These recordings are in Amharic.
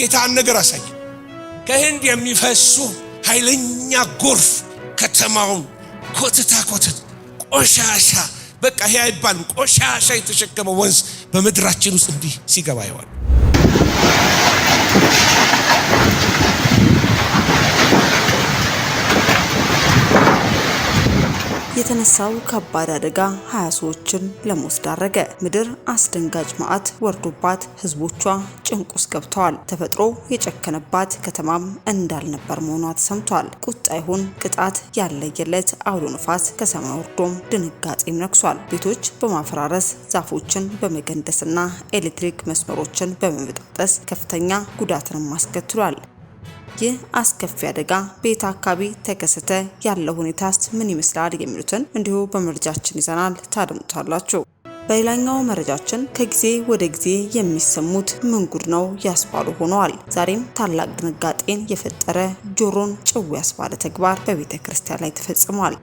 ጌታን ነገር አሳየ። ከህንድ የሚፈሱ ኃይለኛ ጎርፍ ከተማውን ኮትታ ቆሻሻ በቃ ይሄ አይባልም ቆሻሻ የተሸከመው ወንዝ በመድራችን ውስጥ እንዲህ ሲገባ ይዋል። የተነሳው ከባድ አደጋ 20 ሰዎችን ለሞት ዳረገ። ምድር አስደንጋጭ መዓት ወርዶባት ህዝቦቿ ጭንቅ ውስጥ ገብተዋል። ተፈጥሮ የጨከነባት ከተማም እንዳልነበር መሆኗ ተሰምቷል። ቁጣ ይሁን ቅጣት ያለየለት አውሎ ነፋስ ከሰማይ ወርዶም ድንጋጤም ነክሷል። ቤቶች በማፈራረስ ዛፎችን በመገንደስና ኤሌክትሪክ መስመሮችን በመበጣጠስ ከፍተኛ ጉዳትንም አስከትሏል። ይህ አስከፊ አደጋ በየት አካባቢ ተከሰተ? ያለው ሁኔታስ ምን ይመስላል? የሚሉትን እንዲሁ በመረጃችን ይዘናል፣ ታደምጡታላችሁ። በሌላኛው መረጃችን ከጊዜ ወደ ጊዜ የሚሰሙት ምን ጉድ ነው ያስባሉ ሆነዋል። ዛሬም ታላቅ ድንጋጤን የፈጠረ ጆሮን ጭው ያስባለ ተግባር በቤተ ክርስቲያን ላይ ተፈጽሟል።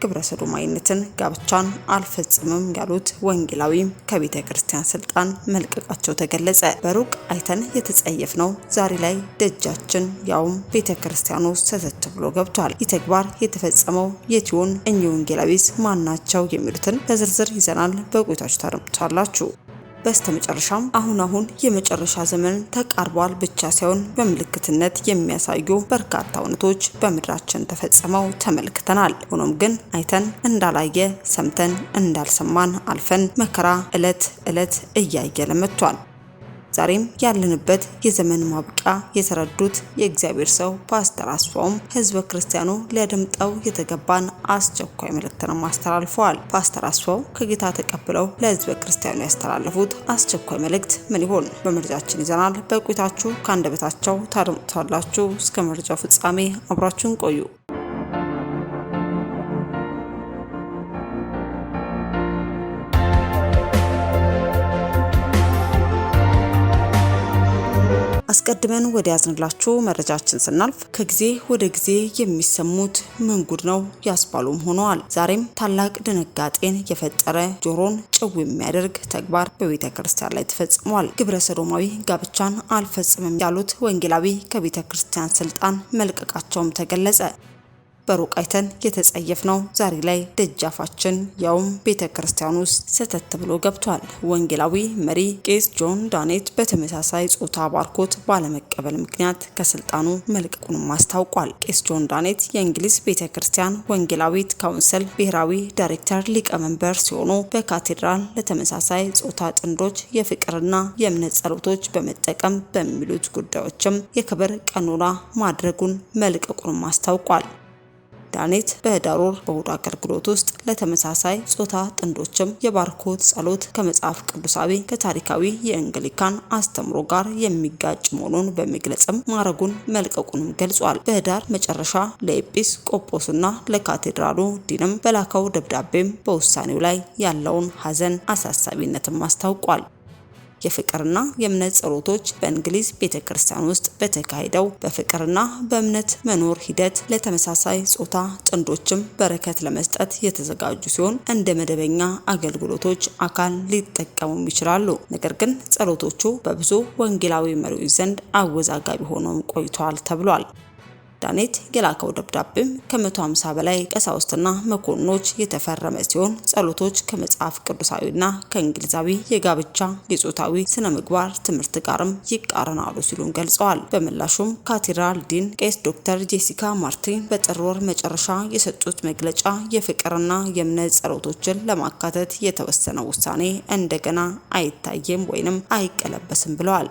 ግብረ ሰዶማዊነትን ጋብቻን አልፈጽምም ያሉት ወንጌላዊም ከቤተ ክርስቲያን ስልጣን መልቀቃቸው ተገለጸ። በሩቅ አይተን የተጸየፍነው ዛሬ ላይ ደጃችን ያውም ቤተ ክርስቲያኑ ሰተት ብሎ ገብቷል። ይህ ተግባር የተፈጸመው የት ይሆን? እኚህ ወንጌላዊስ ማናቸው? የሚሉትን በዝርዝር ይዘናል፣ በቆይታችሁ ታደምጡታላችሁ። በስተመጨረሻም አሁን የመጨረሻ ዘመን ተቃርቧል ብቻ ሳይሆን በምልክትነት የሚያሳዩ በርካታ እውነቶች በምድራችን ተፈጽመው ተመልክተናል። ሆኖም ግን አይተን እንዳላየ ሰምተን እንዳልሰማን አልፈን መከራ ዕለት እያየለ መጥቷል። ዛሬም ያለንበት የዘመን ማብቂያ የተረዱት የእግዚአብሔር ሰው ፓስተር አስፋውም ህዝበ ክርስቲያኑ ሊያደምጠው የተገባን አስቸኳይ መልእክትን አስተላልፈዋል። ፓስተር አስፋው ከጌታ ተቀብለው ለህዝበ ክርስቲያኑ ያስተላለፉት አስቸኳይ መልእክት ምን ይሆን? በመረጃችን ይዘናል፣ በቆይታችሁ ከአንደበታቸው ታደምጡታላችሁ። እስከ መረጃው ፍጻሜ አብራችሁን ቆዩ። አስቀድመን ወደ ያዝንላችሁ መረጃችን ስናልፍ ከጊዜ ወደ ጊዜ የሚሰሙት ምን ጉድ ነው ያስባሉም ሆነዋል። ዛሬም ታላቅ ድንጋጤን የፈጠረ ጆሮን ጭው የሚያደርግ ተግባር በቤተ ክርስቲያን ላይ ተፈጽሟል። ግብረ ሰዶማዊ ጋብቻን አልፈጽምም ያሉት ወንጌላዊ ከቤተ ክርስቲያን ስልጣን መልቀቃቸውም ተገለጸ። በሩቅ አይተን የተጸየፍነው ዛሬ ላይ ደጃፋችን ያውም ቤተ ክርስቲያን ውስጥ ሰተት ብሎ ገብቷል። ወንጌላዊ መሪ ቄስ ጆን ዳኔት በተመሳሳይ ጾታ ባርኮት ባለመቀበል ምክንያት ከስልጣኑ መልቀቁንም አስታውቋል። ቄስ ጆን ዳኔት የእንግሊዝ ቤተ ክርስቲያን ወንጌላዊት ካውንስል ብሔራዊ ዳይሬክተር ሊቀመንበር ሲሆኑ በካቴድራል ለተመሳሳይ ጾታ ጥንዶች የፍቅርና የእምነት ጸሎቶች በመጠቀም በሚሉት ጉዳዮችም የክብር ቀኖና ማድረጉን መልቀቁንም አስታውቋል። ዳኔት በህዳር ወር በእሁድ አገልግሎት ውስጥ ለተመሳሳይ ጾታ ጥንዶችም የባርኮት ጸሎት ከመጽሐፍ ቅዱሳዊ ከታሪካዊ የአንግሊካን አስተምሮ ጋር የሚጋጭ መሆኑን በመግለጽም ማረጉን መልቀቁንም ገልጿል። በህዳር መጨረሻ ለኤጲስቆጶስና ለካቴድራሉ ዲንም በላከው ደብዳቤም በውሳኔው ላይ ያለውን ሐዘን አሳሳቢነትም አስታውቋል። የፍቅርና የእምነት ጸሎቶች በእንግሊዝ ቤተክርስቲያን ውስጥ በተካሄደው በፍቅርና በእምነት መኖር ሂደት ለተመሳሳይ ጾታ ጥንዶችም በረከት ለመስጠት የተዘጋጁ ሲሆን እንደ መደበኛ አገልግሎቶች አካል ሊጠቀሙም ይችላሉ። ነገር ግን ጸሎቶቹ በብዙ ወንጌላዊ መሪዎች ዘንድ አወዛጋቢ ሆነው ቆይተዋል ተብሏል። ዳኔት የላከው ደብዳቤም ከ150 በላይ ቀሳውስትና መኮንኖች የተፈረመ ሲሆን ጸሎቶች ከመጽሐፍ ቅዱሳዊና ከእንግሊዛዊ የጋብቻ የጾታዊ ስነ ምግባር ትምህርት ጋርም ይቃረናሉ ሲሉም ገልጸዋል። በምላሹም ካቴድራል ዲን ቄስ ዶክተር ጄሲካ ማርቲን በጥር ወር መጨረሻ የሰጡት መግለጫ የፍቅርና የእምነት ጸሎቶችን ለማካተት የተወሰነው ውሳኔ እንደገና አይታየም ወይንም አይቀለበስም ብለዋል።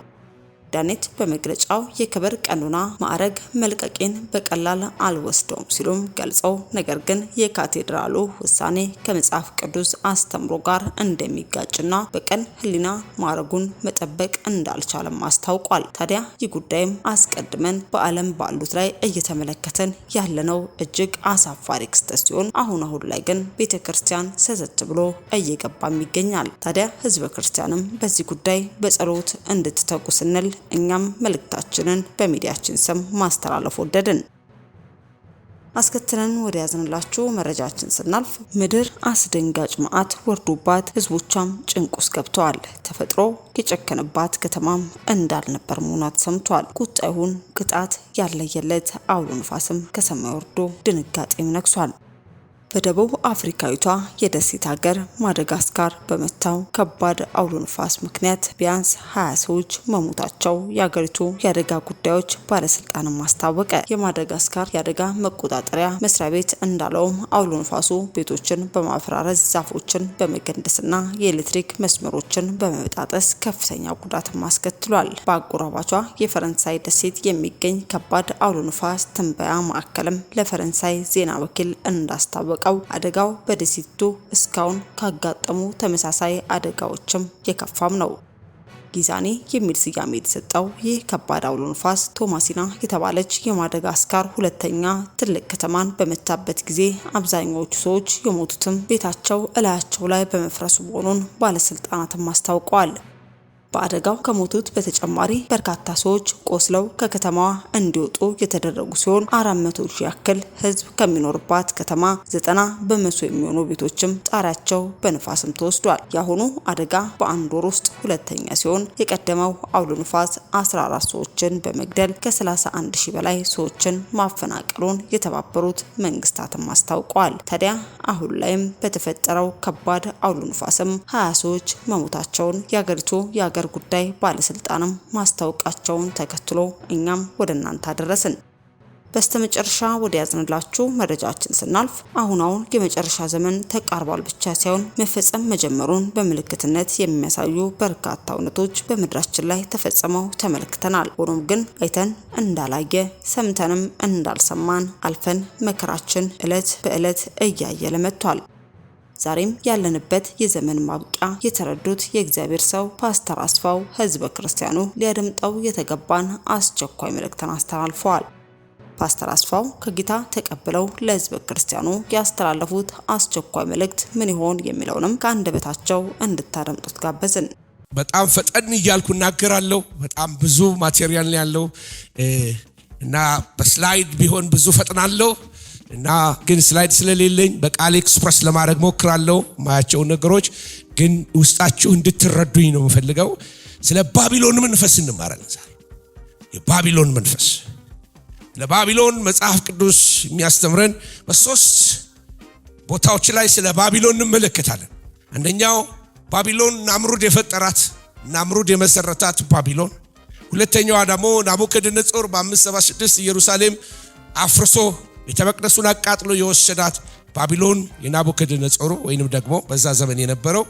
ዳኔት በመግለጫው የክብር ቀኖና ማዕረግ መልቀቄን በቀላል አልወስደውም ሲሉም ገልጸው ነገር ግን የካቴድራሉ ውሳኔ ከመጽሐፍ ቅዱስ አስተምሮ ጋር እንደሚጋጭና በቀን ሕሊና ማዕረጉን መጠበቅ እንዳልቻለም አስታውቋል። ታዲያ ይህ ጉዳይም አስቀድመን በዓለም ባሉት ላይ እየተመለከተን ያለነው እጅግ አሳፋሪ ክስተት ሲሆን አሁን ላይ ግን ቤተክርስቲያን ሰዘት ብሎ እየገባም ይገኛል። ታዲያ ህዝበ ክርስቲያንም በዚህ ጉዳይ በጸሎት እንድትተጉ ስንል እኛም መልእክታችንን በሚዲያችን ስም ማስተላለፍ ወደድን። አስከትለን ወደ ያዝንላችሁ መረጃችን ስናልፍ ምድር አስደንጋጭ መዓት ወርዶባት ህዝቦቿም ጭንቅ ውስጥ ገብተዋል። ተፈጥሮ የጨከነባት ከተማም እንዳልነበር መሆኗ ተሰምቷል። ቁጣ ይሁን ቅጣት ያለየለት አውሎ ንፋስም ከሰማይ ወርዶ ድንጋጤም ነግሷል። በደቡብ አፍሪካዊቷ የደሴት ሀገር ማዳጋስካር በመታው ከባድ አውሎ ንፋስ ምክንያት ቢያንስ 20 ሰዎች መሞታቸው የሀገሪቱ የአደጋ ጉዳዮች ባለስልጣን ማስታወቀ። የማዳጋስካር የአደጋ መቆጣጠሪያ መስሪያ ቤት እንዳለውም አውሎ ንፋሱ ቤቶችን በማፈራረስ ዛፎችን በመገንደስና የኤሌክትሪክ መስመሮችን በመበጣጠስ ከፍተኛ ጉዳት አስከትሏል። በአጎራባቿ የፈረንሳይ ደሴት የሚገኝ ከባድ አውሎ ንፋስ ትንበያ ማዕከልም ለፈረንሳይ ዜና ወኪል እንዳስታወቀ አደጋው በደሴቱ እስካሁን ካጋጠሙ ተመሳሳይ አደጋዎችም የከፋም ነው። ጊዛኔ የሚል ስያሜ የተሰጠው ይህ ከባድ አውሎ ንፋስ ቶማሲና የተባለች የማዳጋስካር ሁለተኛ ትልቅ ከተማን በመታበት ጊዜ አብዛኛዎቹ ሰዎች የሞቱትም ቤታቸው እላያቸው ላይ በመፍረሱ መሆኑን ባለስልጣናትም አስታውቀዋል። በአደጋው ከሞቱት በተጨማሪ በርካታ ሰዎች ቆስለው ከከተማዋ እንዲወጡ የተደረጉ ሲሆን 400 ሺህ ያክል ህዝብ ከሚኖርባት ከተማ 90 በመቶ የሚሆኑ ቤቶችም ጣሪያቸው በንፋስም ተወስዷል። የአሁኑ አደጋ በአንድ ወር ውስጥ ሁለተኛ ሲሆን የቀደመው አውሎ ንፋስ 14 ሰዎችን በመግደል ከ31 ሺህ በላይ ሰዎችን ማፈናቀሉን የተባበሩት መንግስታትም አስታውቀዋል። ታዲያ አሁን ላይም በተፈጠረው ከባድ አውሎ ንፋስም 20 ሰዎች መሞታቸውን የሀገሪቱ ጉዳይ ባለስልጣንም ማስታወቃቸውን ተከትሎ እኛም ወደ እናንተ አደረስን። በስተመጨረሻ ወደ ያዝንላችሁ መረጃችን ስናልፍ አሁን የመጨረሻ ዘመን ተቃርቧል ብቻ ሳይሆን መፈጸም መጀመሩን በምልክትነት የሚያሳዩ በርካታ እውነቶች በምድራችን ላይ ተፈጽመው ተመልክተናል። ሆኖም ግን አይተን እንዳላየ ሰምተንም እንዳልሰማን አልፈን መከራችን ዕለት በዕለት እያየለ መጥቷል። ዛሬም ያለንበት የዘመን ማብቂያ የተረዱት የእግዚአብሔር ሰው ፓስተር አስፋው ህዝበ ክርስቲያኑ ሊያደምጠው የተገባን አስቸኳይ መልእክትን አስተላልፈዋል። ፓስተር አስፋው ከጌታ ተቀብለው ለህዝበ ክርስቲያኑ ያስተላለፉት አስቸኳይ መልእክት ምን ይሆን የሚለውንም ከአንደበታቸው እንድታደምጡት ጋበዝን። በጣም ፈጠን እያልኩ እናገራለሁ። በጣም ብዙ ማቴሪያል ያለው እና በስላይድ ቢሆን ብዙ ፈጥናለሁ እና ግን ስላይድ ስለሌለኝ በቃል ኤክስፕረስ ለማድረግ ሞክራለሁ። ማያቸው ነገሮች ግን ውስጣችሁ እንድትረዱኝ ነው የምፈልገው። ስለ ባቢሎን መንፈስ እንማራለን ዛሬ። የባቢሎን መንፈስ ለባቢሎን መጽሐፍ ቅዱስ የሚያስተምረን በሶስት ቦታዎች ላይ ስለ ባቢሎን እንመለከታለን። አንደኛው ባቢሎን ናምሩድ የፈጠራት ናምሩድ የመሰረታት ባቢሎን። ሁለተኛው ደግሞ ናቡከደነጾር በ576 ኢየሩሳሌም አፍርሶ ቤተ መቅደሱን አቃጥሎ የወሰዳት ባቢሎን የናቡከደነጾር ወይንም ደግሞ በዛ ዘመን የነበረው።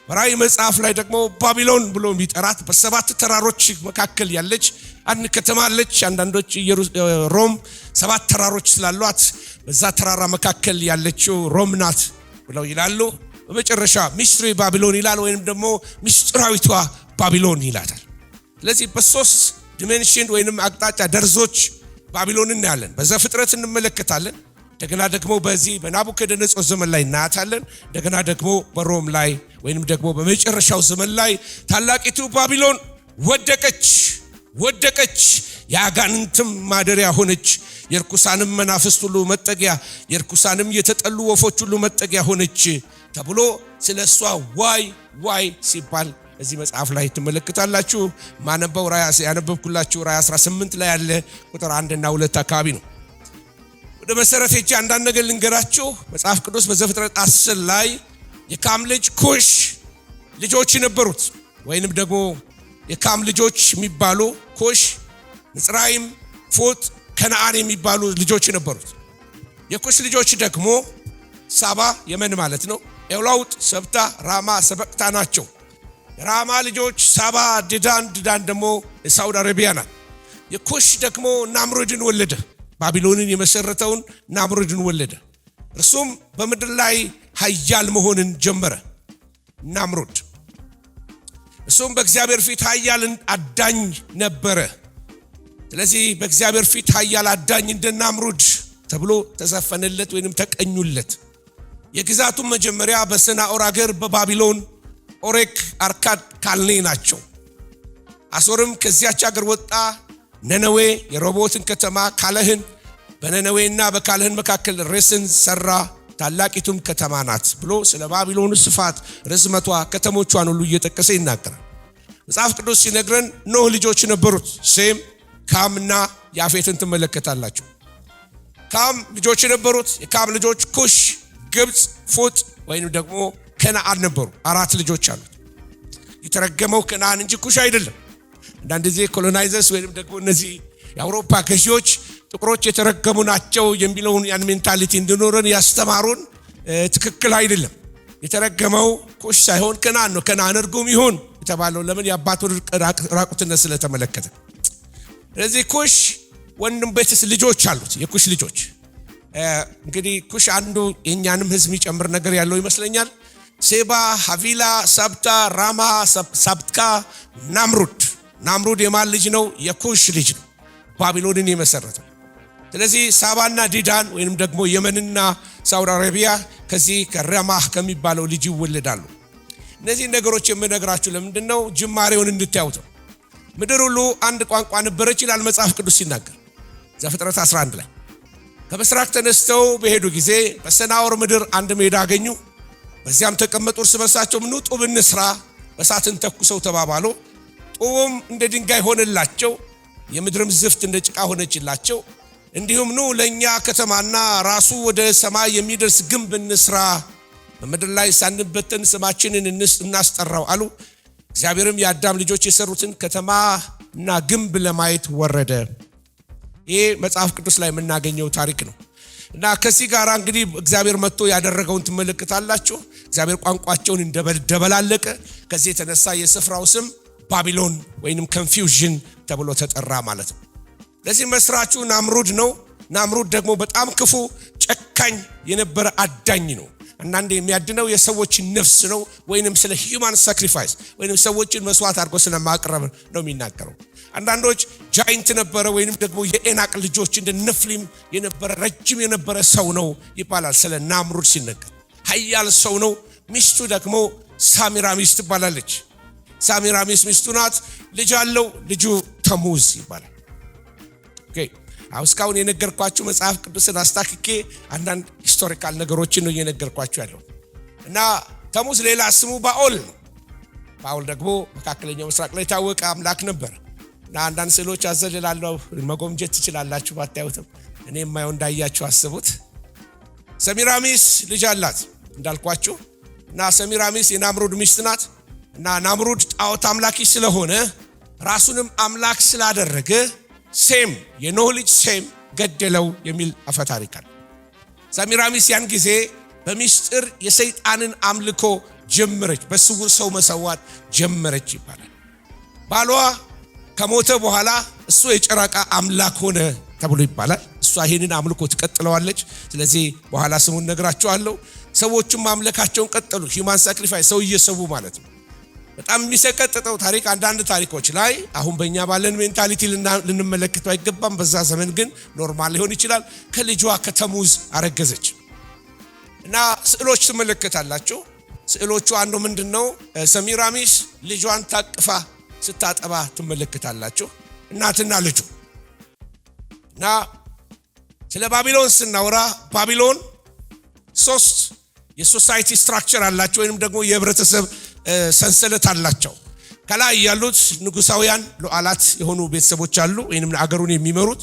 በራእይ መጽሐፍ ላይ ደግሞ ባቢሎን ብሎ የሚጠራት በሰባት ተራሮች መካከል ያለች አንድ ከተማ አለች። አንዳንዶች ሮም ሰባት ተራሮች ስላሏት በዛ ተራራ መካከል ያለችው ሮም ናት ብለው ይላሉ። በመጨረሻ ሚስትሪ ባቢሎን ይላል ወይንም ደግሞ ምስጢራዊቷ ባቢሎን ይላታል። ስለዚህ በሶስት ዲሜንሽን ወይንም አቅጣጫ ደርዞች ባቢሎን እናያለን። በዘፍጥረት እንመለከታለን። እንደገና ደግሞ በዚህ በናቡከደነጾር ዘመን ላይ እናያታለን። እንደገና ደግሞ በሮም ላይ ወይንም ደግሞ በመጨረሻው ዘመን ላይ ታላቂቱ ባቢሎን ወደቀች፣ የአጋንንትም ማደሪያ ሆነች፣ የርኩሳንም መናፍስት ሁሉ መጠጊያ፣ የርኩሳንም የተጠሉ ወፎች ሁሉ መጠጊያ ሆነች ተብሎ ስለሷ ዋይ ሲባል እዚህ መጽሐፍ ላይ ትመለከታላችሁ። ማነበው ያነበብኩላችሁ ራእይ 18 ላይ ያለ ቁጥር 1 እና 2 አካባቢ ነው። ወደ መሰረት ሄጄ አንዳንድ ነገር ልንገራችሁ። መጽሐፍ ቅዱስ በዘፍጥረት 10 ላይ የካም ልጅ ኩሽ ልጆች ነበሩት ወይንም ደግሞ የካም ልጆች የሚባሉ ኩሽ፣ ምጽራይም፣ ፉጥ፣ ከነዓን የሚባሉ ልጆች ነበሩት። የኩሽ ልጆች ደግሞ ሳባ የመን ማለት ነው፣ ኤውላውጥ፣ ሰብታ፣ ራማ፣ ሰበቅታ ናቸው። የራማ ልጆች ሳባ፣ ድዳን ደግሞ የሳውዲ አረቢያ ናት። የኩሽ ደግሞ ናምሩድን ወለደ። ባቢሎንን የመሰረተውን ናምሩድን ወለደ። እርሱም በምድር ላይ ኃያል መሆንን ጀመረ። ናምሩድ እሱም በእግዚአብሔር ፊት ኃያል አዳኝ ነበረ። ስለዚህ በእግዚአብሔር ፊት ኃያል አዳኝ እንደ ናምሩድ ተብሎ ተዘፈነለት ወይንም ተቀኙለት። የግዛቱን መጀመሪያ በሰናዖር ሀገር በባቢሎን ኦሬክ፣ አርካድ፣ ካልኔ ናቸው። አሶርም ከዚያች ሀገር ወጣ። ነነዌ፣ የረሆቦትን ከተማ፣ ካለህን፣ በነነዌና በካልህን መካከል ሬስን ሰራ፣ ታላቂቱም ከተማ ናት ብሎ ስለ ባቢሎን ስፋት፣ ርዝመቷ፣ ከተሞቿን ሁሉ እየጠቀሰ ይናገራል። መጽሐፍ ቅዱስ ሲነግረን ኖህ ልጆች ነበሩት፣ ሴም፣ ካምና ያፌትን ትመለከታላችሁ። ካም ልጆች ነበሩት። የካም ልጆች ኩሽ፣ ግብጽ፣ ፉጥ ወይንም ደግሞ ከነዓን ነበሩ። 4 ልጆች አሉት። የተረገመው ከነዓን እንጂ ኩሽ አይደለም። አንዳንድ ጊዜ ኮሎናይዘርስ ወይንም ደግሞ እነዚህ የአውሮፓ ገዢዎች ጥቁሮች የተረገሙ ናቸው የሚለውን ያን ሜንታሊቲ እንድኖረን ያስተማሩን ትክክል አይደለም። የተረገመው ኩሽ ሳይሆን ከነዓን ነው። ከነዓን እርጉም ይሁን የተባለው ለምን? የአባቱ ራቁትነት ስለተመለከተ። ስለዚህ ኩሽ ወንድም ቤትስ ልጆች አሉት፣ የኩሽ ልጆች። እንግዲህ ኩሽ አንዱ የኛንም ህዝብ የሚጨምር ነገር ያለው ይመስለኛል። ሴባ፣ ሀቪላ፣ ሳብታ፣ ራማ፣ ሳብትካ፣ ናምሩድ የማን ልጅ ነው? የኩሽ ልጅ ነው፣ ባቢሎንን የመሰረተው። ስለዚህ ሳባና ዲዳን ወይንም ደግሞ የመንና ሳውዲ አረቢያ ከዚህ ከራማህ ከሚባለው ልጅ ይወለዳሉ። እነዚህ ነገሮች የምነግራችሁ ለምንድነው? ጅማሬውን እንድታዩት። ምድር ሁሉ አንድ ቋንቋ ነበረች ይላል መጽሐፍ ቅዱስ ሲናገር ዘፍጥረት 11 ላይ። ከምስራቅ ተነስተው በሄዱ ጊዜ በሰናዖር ምድር አንድ ሜዳ አገኙ። በዚያም ተቀመጡ። እርስ በርሳቸው ኑ ጡብ እንስራ፣ በእሳትን ተኩሰው ተባባሉ። ጡቡም እንደ ድንጋይ ሆነላቸው፣ የምድርም ዝፍት እንደ ጭቃ ሆነችላቸው። እንዲሁም ኑ ለኛ ከተማና ራሱ ወደ ሰማይ የሚደርስ ግንብ እንስራ፣ በምድር ላይ ሳንበተን ስማችንን እናስጠራው አሉ። እግዚአብሔርም የአዳም ልጆች የሰሩትን ከተማና ግንብ ለማየት ወረደ። ይሄ መጽሐፍ ቅዱስ ላይ የምናገኘው ታሪክ ነው። እና ከዚህ ጋር እንግዲህ እግዚአብሔር መጥቶ ያደረገውን ትመለከታላችሁ። እግዚአብሔር ቋንቋቸውን እንደበላለቀ፣ ከዚህ የተነሳ የስፍራው ስም ባቢሎን ወይንም ኮንፊውዥን ተብሎ ተጠራ ማለት ነው። ለዚህ መስራቹ ናምሩድ ነው። ናምሩድ ደግሞ በጣም ክፉ ጨካኝ የነበረ አዳኝ ነው። አንዳንዴ የሚያድነው የሰዎችን ነፍስ ነው፣ ወይንም ስለ ሂዩማን ሳክሪፋይስ ወይንም ሰዎችን መስዋዕት አድርጎ ስለማቅረብ ነው የሚናገረው። አንዳንዶች ጃይንት ነበረ ወይንም ደግሞ የኤናቅ ልጆች እንደ ነፍሊም የነበረ ረጅም የነበረ ሰው ነው ይባላል ስለ ናምሩድ ሲነገር። ኃያል ሰው ነው። ሚስቱ ደግሞ ሳሚራሚስ ትባላለች። ሳሚራሚስ ሚስቱ ናት። ልጅ አለው። ልጁ ተሙዝ ይባላል። ኦኬ እስካሁን የነገርኳችሁ መጽሐፍ ቅዱስን አስታክኬ አንዳንድ ሂስቶሪካል ነገሮችን ነው እየነገርኳችሁ ያለው። እና ተሙዝ ሌላ ስሙ ባኦል ነው። ባኦል ደግሞ መካከለኛው ምስራቅ ላይ የታወቀ አምላክ ነበር። እና አንዳንድ ስዕሎች አዘልላለሁ፣ መጎምጀት ትችላላችሁ ባታዩትም፣ እኔ የማየው እንዳያችሁ አስቡት። ሰሚራሚስ ልጅ አላት እንዳልኳችሁ። እና ሰሚራሚስ የናምሩድ ሚስት ናት። እና ናምሩድ ጣዖት አምላኪ ስለሆነ ራሱንም አምላክ ስላደረገ ሴም የኖህ ልጅ ሴም ገደለው የሚል አፈታሪክ አለ። ሰሚራሚስ ያን ጊዜ በሚስጥር የሰይጣንን አምልኮ ጀመረች፣ በስውር ሰው መሰዋት ጀመረች ይባላል። ባሏ ከሞተ በኋላ እሱ የጨረቃ አምላክ ሆነ ተብሎ ይባላል። እሷ ይሄንን አምልኮ ትቀጥለዋለች። ስለዚህ በኋላ ስሙን ነግራቸዋለሁ። ሰዎችም ማምለካቸውን ቀጠሉ። ሂዩማን ሳክሪፋይስ ሰው እየሰዉ ማለት ነው። በጣም የሚሰቀጥጠው ታሪክ አንዳንድ ታሪኮች ላይ አሁን በእኛ ባለን ሜንታሊቲ ልንመለከተው አይገባም። በዛ ዘመን ግን ኖርማል ሊሆን ይችላል። ከልጇ ከተሙዝ አረገዘች እና ስዕሎች ትመለከታላችሁ። ስዕሎቹ አንዱ ምንድነው? ሰሚራሚስ ልጇን ታቅፋ ስታጠባ ትመለከታላችሁ፣ እናትና ልጁ። እና ስለ ባቢሎን ስናወራ ባቢሎን 3 የሶሳይቲ ስትራክቸር አላቸው ወይንም ደግሞ የህብረተሰብ ሰንሰለት አላቸው። ከላይ ያሉት ንጉሳውያን ሉዓላት የሆኑ ቤተሰቦች አሉ ወይንም አገሩን የሚመሩት።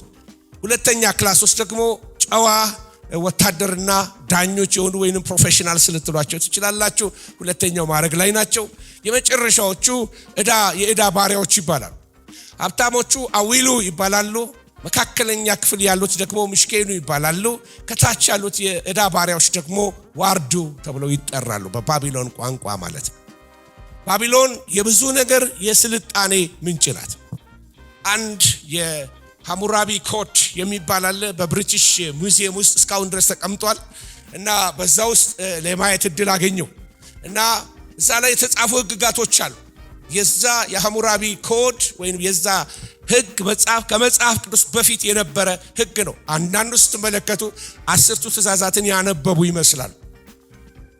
ሁለተኛ ክላሶች ደግሞ ጨዋ ወታደርና ዳኞች የሆኑ ወይንም ፕሮፌሽናልስ ልትሏቸው ትችላላችሁ። ሁለተኛው ማዕረግ ላይ ናቸው። የመጨረሻዎቹ የዕዳ ባሪያዎች ይባላሉ። ሀብታሞቹ አዊሉ ይባላሉ። መካከለኛ ክፍል ያሉት ደግሞ ምሽኬኑ ይባላሉ። ከታች ያሉት የዕዳ ባሪያዎች ደግሞ ዋርዱ ተብለው ይጠራሉ በባቢሎን ቋንቋ ማለት ነው። ባቢሎን የብዙ ነገር የስልጣኔ ምንጭ ናት። አንድ የሐሙራቢ ኮድ የሚባል አለ በብሪቲሽ ሙዚየም ውስጥ እስካሁን ድረስ ተቀምጧል። እና በዛ ውስጥ ለማየት እድል አገኘው። እና እዛ ላይ የተጻፉ ህግጋቶች አሉ። የዛ የሐሙራቢ ኮድ ወይም የዛ ህግ ከመጽሐፍ ቅዱስ በፊት የነበረ ህግ ነው። አንዳንዱ ስትመለከቱ 10ቱ ትእዛዛትን ያነበቡ ይመስላል።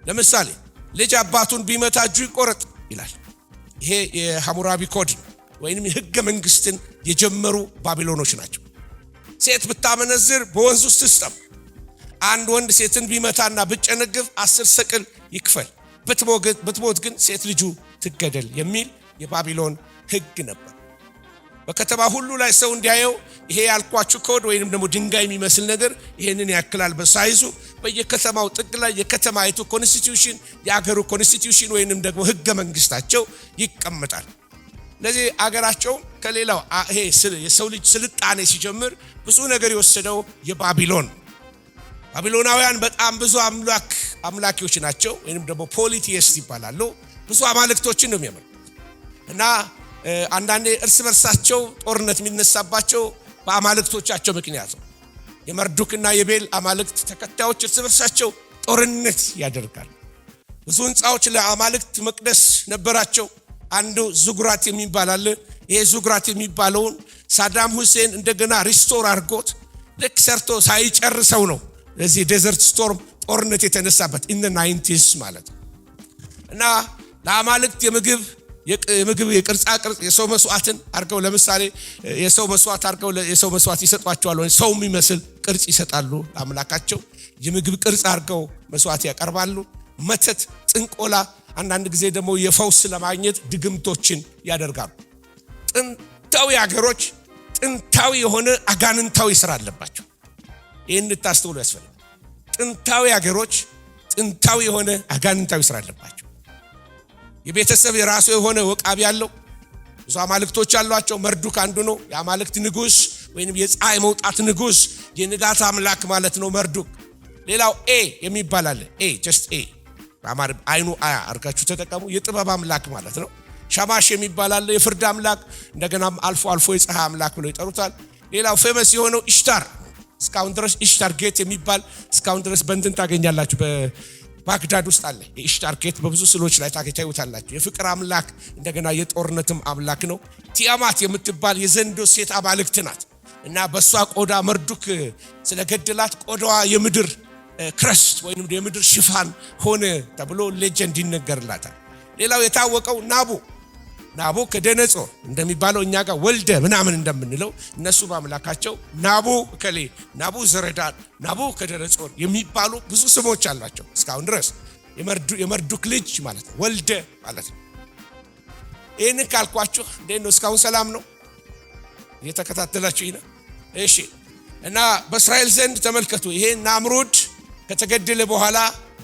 ለምሳሌ ልጅ አባቱን ቢመታ እጁ ይቆረጥ ይላል። ይሄ የሐሙራቢ ኮድ ነው ወይንም ህገ መንግስትን የጀመሩ ባቢሎኖች ናቸው። ሴት ብታመነዝር በወንዝ ውስጥ ትስጠም። አንድ ወንድ ሴትን ቢመታና ብጨነግፍ 10 ሰቅል ይክፈል፣ ብትሞት ግን ሴት ልጁ ትገደል የሚል የባቢሎን ሕግ ነበር። በከተማ ሁሉ ላይ ሰው እንዲያየው ይሄ ያልኳችሁ ኮድ ወይንም ደግሞ ድንጋይ የሚመስል ነገር ይሄንን ያክላል በሳይዙ በየከተማው ጥግ ላይ የከተማይቱ ኮንስቲቲዩሽን የአገሩ ኮንስቲቲዩሽን ወይንም ደግሞ ሕገ መንግስታቸው ይቀመጣል። ለዚህ አገራቸው ከሌላው ይሄ የሰው ልጅ ስልጣኔ ሲጀምር ብዙ ነገር የወሰደው የባቢሎን ባቢሎናውያን በጣም ብዙ አምላኪዎች ናቸው ወይንም ደግሞ ፖሊቲየስት ይባላሉ። ብዙ አማልክቶችን ነው የሚያመልኩት እና አንዳንዴ እርስ በርሳቸው ጦርነት የሚነሳባቸው በአማልክቶቻቸው ምክንያት ነው። የመርዱክና የቤል አማልክት ተከታዮች እርስ በርሳቸው ጦርነት ያደርጋሉ። ብዙ ህንጻዎች ለአማልክት መቅደስ ነበራቸው። አንዱ ዙጉራት የሚባል አለ። ይሄ ዙጉራት የሚባለውን ሳዳም ሁሴን እንደገና ሪስቶር አድርጎት ልክ ሰርቶ ሳይጨርሰው ነው ለዚህ ዴዘርት ስቶርም ጦርነት የተነሳበት ኢን 90s ማለት ነው። እና ለአማልክት የምግብ የቅርጻ ቅርጽ የሰው መስዋዕትን አድርገው ለምሳሌ የሰው መስዋዕት አድርገው የሰው መስዋዕት ይሰጧቸዋል ወይ ሰው የሚመስል ቅርጽ ይሰጣሉ ለአምላካቸው። የምግብ ቅርጽ አድርገው መስዋዕት ያቀርባሉ። መተት፣ ጥንቆላ፣ አንዳንድ ጊዜ ደግሞ የፈውስ ለማግኘት ድግምቶችን ያደርጋሉ። ጥንታዊ አገሮች ጥንታዊ የሆነ አጋንንታዊ ስራ አለባቸው። ይህን እንድታስተውሉ ያስፈልጋል። ጥንታዊ አገሮች ጥንታዊ የሆነ አጋንንታዊ ስራ አለባቸው። የቤተሰብ የራሱ የሆነ ወቃቢ ያለው ብዙ አማልክቶች አሏቸው። መርዱክ አንዱ ነው። የአማልክት ንጉስ ወይንም የፀሐይ መውጣት ንጉስ የንጋት አምላክ ማለት ነው መርዱክ። ሌላው ኤ የሚባል አለ። ጀስት በአማርኛ አይኑ አያ አርጋችሁ ተጠቀሙ። የጥበብ አምላክ ማለት ነው። ሻማሽ የሚባል አለ የፍርድ አምላክ። እንደገናም አልፎ አልፎ የፀሐይ አምላክ ብለው ይጠሩታል። ሌላው ፌመስ የሆነው ኢሽታር እስካሁን ድረስ ኢሽታር ጌት የሚባል እስካሁን ድረስ በእንትን ታገኛላችሁ። ባግዳድ ውስጥ አለ የኢሽታር ጌት። በብዙ ስዕሎች ላይ ታገኙታላችሁ። የፍቅር አምላክ እንደገና የጦርነትም አምላክ ነው። ቲያማት የምትባል የዘንዶ ሴት አማልክት ናት እና በሷ ቆዳ መርዱክ ስለገደላት ቆዳዋ የምድር ክረስት ወይንም የምድር ሽፋን ሆነ ተብሎ ሌጀንድ ይነገርላታል። ሌላው የታወቀው ናቡከደነጾር እንደሚባለው እኛ ጋር ወልደ ምናምን እንደምንለው እነሱ በአምላካቸው ናቡዘረዳን ናቡከደነጾር የሚባሉ ብዙ ስሞች አሏቸው እስካሁን ድረስ። የመርዱክ ልጅ ማለት ነው፣ ወልደ ማለት ነው። ይህን ካልኳችሁ እንዴት ነው? እስካሁን ሰላም ነው? እየተከታተላችሁ ይና እሺ። እና በእስራኤል ዘንድ ተመልከቱ፣ ይሄ ናምሩድ ከተገደለ በኋላ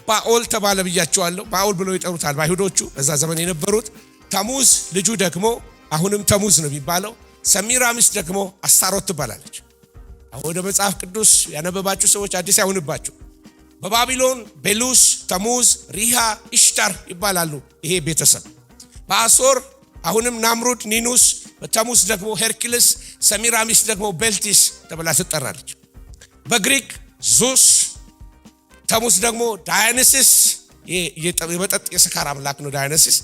ባኦል ተባለ ብያቸዋለሁ። ባኦል ብለው ይጠሩታል አይሁዶቹ በዛ ዘመን የነበሩት። ተሙዝ ልጁ ደግሞ አሁንም ተሙዝ ነው የሚባለው። ሰሚራሚስ ደግሞ አስታሮት ትባላለች። አሁን ወደ መጽሐፍ ቅዱስ ያነበባችሁ ሰዎች አዲስ አይሆንባችሁ። በባቢሎን ቤሉስ፣ ተሙዝ፣ ሪሃ፣ ኢሽታር ይባላሉ ይሄ ቤተሰብ። በአሶር አሁንም ናምሩድ፣ ኒኑስ፣ በተሙዝ ደግሞ ሄርኪልስ፣ ሰሚራሚስ ደግሞ ቤልቲስ ተብላ ትጠራለች። በግሪክ ዙስ፣ ተሙዝ ደግሞ ዳዮኒስስ የመጠጥ የስካር አምላክ ነው ዳዮኒስስ።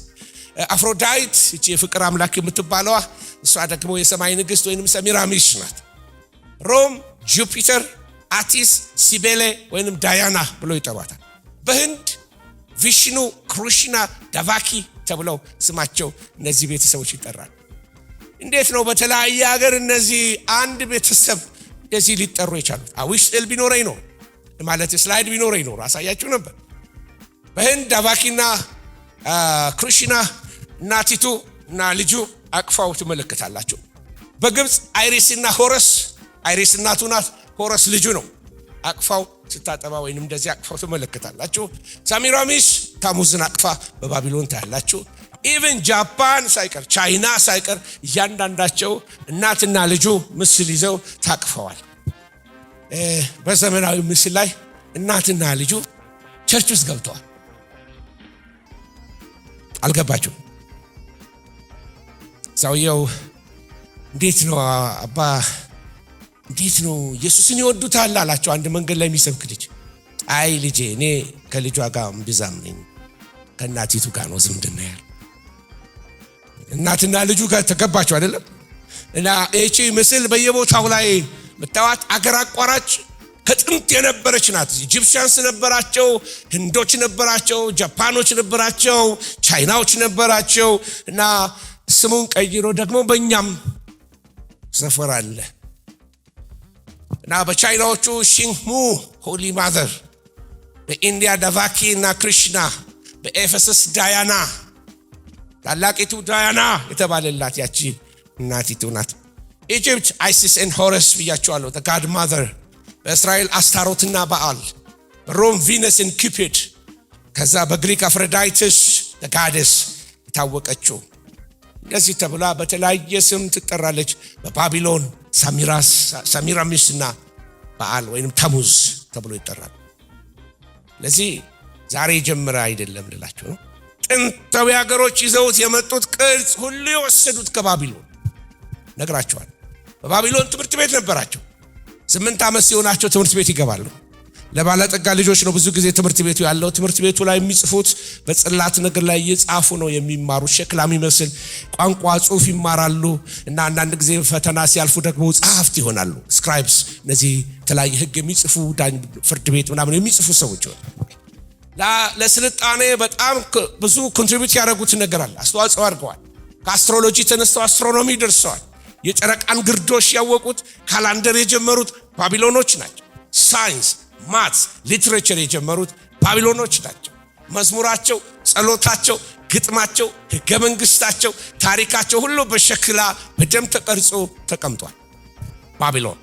አፍሮዳይት እቺ የፍቅር አምላክ የምትባለዋ እሷ ደግሞ የሰማይ ንግስት ወይንም ሰሚራሚስ ናት። ሮም ጁፒተር፣ አቲስ፣ ሲቤሌ ወይንም ዳያና ብሎ ይጠሯታል። በህንድ ቪሽኑ፣ ክሩሽና፣ ዳቫኪ ተብለው ስማቸው እነዚህ ቤተሰቦች ይጠራሉ። እንዴት ነው በተለያየ ሀገር እነዚህ አንድ ቤተሰብ እንደዚህ ሊጠሩ የቻሉት? አዊሽ ስዕል ቢኖረኝ ነው ማለት ስላይድ ቢኖረኝ ነው አሳያችሁ ነበር። በህንድ ዳቫኪና ክሩሽና እናቲቱ እና ልጁ አቅፋው ትመለከታላችሁ። በግብጽ አይሪስና ሆረስ፣ አይሪስ እናቱ ናት፣ ሆረስ ልጁ ነው። አቅፋው ስታጠባ ወይንም እንደዚህ አቅፋው ትመለከታላችሁ። ሰሚራሚስ ታሙዝን አቅፋ በባቢሎን ታያላችሁ። ኢቭን ጃፓን ሳይቀር ቻይና ሳይቀር እያንዳንዳቸው እናትና ልጁ ምስል ይዘው ታቅፈዋል። በዘመናዊ ምስል ላይ እናትና ልጁ ቸርች ውስጥ ገብተዋል። አልገባችሁ? ሰውየው እንዴት ነው አባ እንዴት ነው ኢየሱስን ይወዱታል አላቸው። አንድ መንገድ ላይ የሚሰብክ ልጅ አይ ልጄ እኔ ከልጇ ጋር እምብዛም ነኝ፣ ከእናቲቱ ጋር ነው ዝምድና ያለ። እናትና ልጁ ጋር ተገባችሁ አይደለም? እና እቺ ምስል በየቦታው ላይ መታወት አገር አቋራጭ ከጥንት የነበረች ናት። ኢጂፕሽያንስ ነበራቸው፣ ህንዶች ነበራቸው፣ ጃፓኖች ነበራቸው፣ ቻይናዎች ነበራቸው። እና ስሙን ቀይሮ ደግሞ በእኛም ሰፈር አለ። እና በቻይናዎቹ ሺንግሙ ሆሊ ማዘር፣ በኢንዲያ ዳቫኪ እና ክሪሽና፣ በኤፌሰስ ዳያና ታላቂቱ ዳያና የተባለላት ያቺ እናቲቱ ናት። ኢጂፕት አይሲስ ኤንድ ሆረስ ብያቸዋለሁ ጋድ ማዘር፣ በእስራኤል አስታሮትና በዓል፣ በሮም ቪነስ ኤንድ ኩፒድ፣ ከዛ በግሪክ አፍሮዳይትስ ጋደስ የታወቀችው እንደዚህ ተብላ በተለያየ ስም ትጠራለች። በባቢሎን ሳሚራሚስ እና በዓል ወይም ተሙዝ ተብሎ ይጠራል። ለዚህ ዛሬ ጀምረ አይደለም ልላችሁ ነው። ጥንታዊ ሀገሮች ይዘውት የመጡት ቅርጽ ሁሉ የወሰዱት ከባቢሎን ነግራቸዋል። በባቢሎን ትምህርት ቤት ነበራቸው። 8 ዓመት ሲሆናቸው ትምህርት ቤት ይገባሉ። ለባለጠጋ ልጆች ነው ብዙ ጊዜ ትምህርት ቤቱ ያለው። ትምህርት ቤቱ ላይ የሚጽፉት በጽላት ነገር ላይ እየጻፉ ነው የሚማሩት። ሸክላ የሚመስል ቋንቋ ጽሑፍ ይማራሉ እና አንዳንድ ጊዜ ፈተና ሲያልፉ ደግሞ ጸሐፍት ይሆናሉ። ስክራይብስ፣ እነዚህ የተለያየ ሕግ የሚጽፉ ፍርድ ቤት ምናምን የሚጽፉ ሰዎች ይሆናሉ። ለስልጣኔ በጣም ብዙ ኮንትሪቢዩት ያደረጉት ነገር አለ፣ አስተዋጽኦ አድርገዋል። ከአስትሮሎጂ ተነስተው አስትሮኖሚ ደርሰዋል። የጨረቃን ግርዶሽ ያወቁት ካላንደር የጀመሩት ባቢሎኖች ናቸው። ሳይንስ፣ ማትስ፣ ሊትሬቸር የጀመሩት ባቢሎኖች ናቸው። መዝሙራቸው፣ ጸሎታቸው፣ ግጥማቸው፣ ሕገ መንግስታቸው፣ ታሪካቸው ሁሉ በሸክላ በደም ተቀርጾ ተቀምጧል። ባቢሎን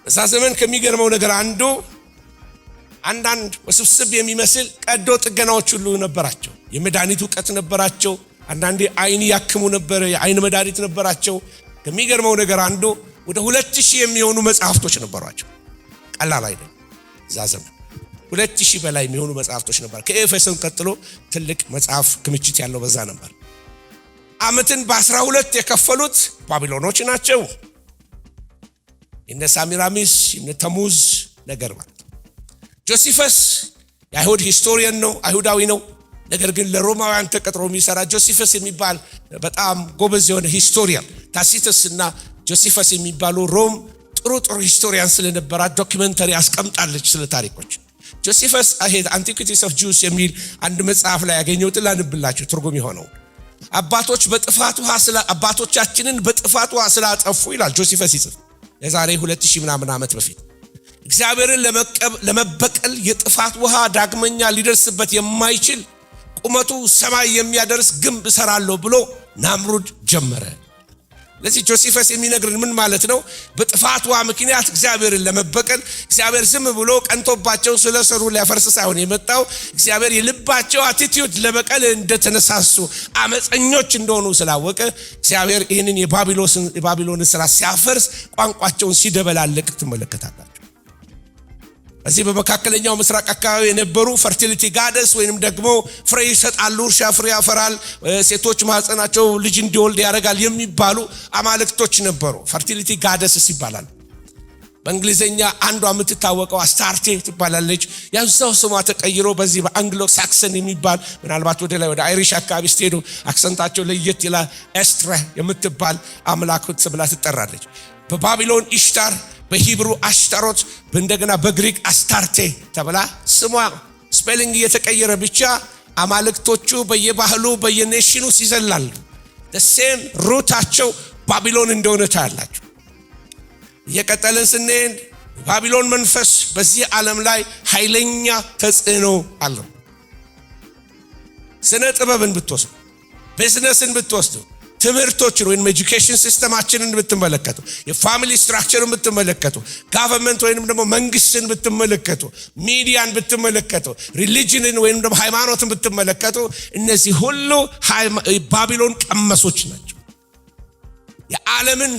በዛ ዘመን ከሚገርመው ነገር አንዱ አንዳንድ ውስብስብ የሚመስል ቀዶ ጥገናዎች ሁሉ ነበራቸው። የመድኃኒት ዕውቀት ነበራቸው። አንዳንዴ አይን ያክሙ ነበር፣ የአይን መድኃኒት ነበራቸው። ከሚገርመው ነገር አንዱ ወደ 2000 የሚሆኑ መጽሐፍቶች ነበሯቸው። ቀላል አይደለም። እዛ ዘመን 2000 በላይ የሚሆኑ መጽሐፍቶች ነበር። ከኤፌሶን ቀጥሎ ትልቅ መጽሐፍ ክምችት ያለው በዛ ነበር። ዓመትን በ12 የከፈሉት ባቢሎኖች ናቸው። እነ ሳሚራሚስ እነ ተሙዝ ነገር ማለት። ጆሲፈስ የአይሁድ ሂስቶሪያን ነው፣ አይሁዳዊ ነው። ነገር ግን ለሮማውያን ተቀጥሮ የሚሰራ ጆሲፈስ የሚባል በጣም ጎበዝ የሆነ ሂስቶሪያን፣ ታሲተስ እና ጆሲፈስ የሚባሉ ሮም ጥሩ ሂስቶሪያን ስለነበራት ዶክመንተሪ አስቀምጣለች ስለ ታሪኮች። ጆሲፈስ አንቲኩቲስ ኦፍ ጁስ የሚል አንድ መጽሐፍ ላይ ያገኘሁት ላንብላችሁ ትርጉም የሆነው አባቶቻችንን በጥፋት ውሃ ስላጠፉ ይላል ጆሲፈስ ይጽፍ የዛሬ 2000 ምናምን ዓመት በፊት እግዚአብሔርን ለመበቀል የጥፋት ውሃ ዳግመኛ ሊደርስበት የማይችል ቁመቱ ሰማይ የሚያደርስ ግንብ እሰራለሁ ብሎ ናምሩድ ጀመረ። ለዚህ ጆሲፈስ የሚነግርን ምን ማለት ነው? በጥፋት ውሃ ምክንያት እግዚአብሔርን ለመበቀል እግዚአብሔር ዝም ብሎ ቀንቶባቸው ስለሰሩ ሊያፈርስ ሳይሆን የመጣው እግዚአብሔር የልባቸው አቲቲዩድ ለበቀል እንደተነሳሱ አመፀኞች እንደሆኑ ስላወቀ እግዚአብሔር ይህንን የባቢሎንን ስራ ሲያፈርስ ቋንቋቸውን ሲደበላለቅ ትመለከታላችሁ። እዚህ በመካከለኛው ምስራቅ አካባቢ የነበሩ ፈርቲሊቲ ጋደስ ወይንም ደግሞ ፍሬ ይሰጣሉ፣ እርሻ ፍሬ ያፈራል፣ ሴቶች ማህፀናቸው ልጅ እንዲወልድ ያደርጋል የሚባሉ አማልክቶች ነበሩ። ፈርቲሊቲ ጋደስ ይባላል። በእንግሊዘኛ አንዷ የምትታወቀው አስታርቴ ትባላለች። ያዛው ስሟ ተቀይሮ በዚህ በአንግሎ ሳክሰን የሚባል ምናልባት ወደ ላይ ወደ አይሪሽ አካባቢ ስትሄዱ አክሰንታቸው ለየት ይላል። ኤስትራ የምትባል አምላክት ብላ ትጠራለች። በባቢሎን ኢሽታር፣ በሂብሩ አሽታሮት፣ እንደገና በግሪክ አስታርቴ ተብላ ስሟ ስፔሊንግ እየተቀየረ ብቻ አማልክቶቹ በየባህሉ በየኔሽኑ ይዘላሉ። ደሴም ሩታቸው ባቢሎን እንደሆነ ታያላችሁ። እየቀጠልን ስንሄድ ባቢሎን መንፈስ በዚህ ዓለም ላይ ኃይለኛ ተጽዕኖ አለው። ስነ ጥበብን ብትወስዱ፣ ቢዝነስን ብትወስዱ፣ ትምህርቶችን ወይም ኤጁኬሽን ሲስተማችንን ብትመለከቱ፣ የፋሚሊ ስትራክቸርን ብትመለከቱ፣ ጋቨርንመንት ወይም ደግሞ መንግስትን ብትመለከቱ፣ ሚዲያን ብትመለከቱ፣ ሪሊጅንን ወይም ደግሞ ሃይማኖትን ብትመለከቱ እነዚህ ሁሉ ባቢሎን ቀመሶች ናቸው። የዓለምን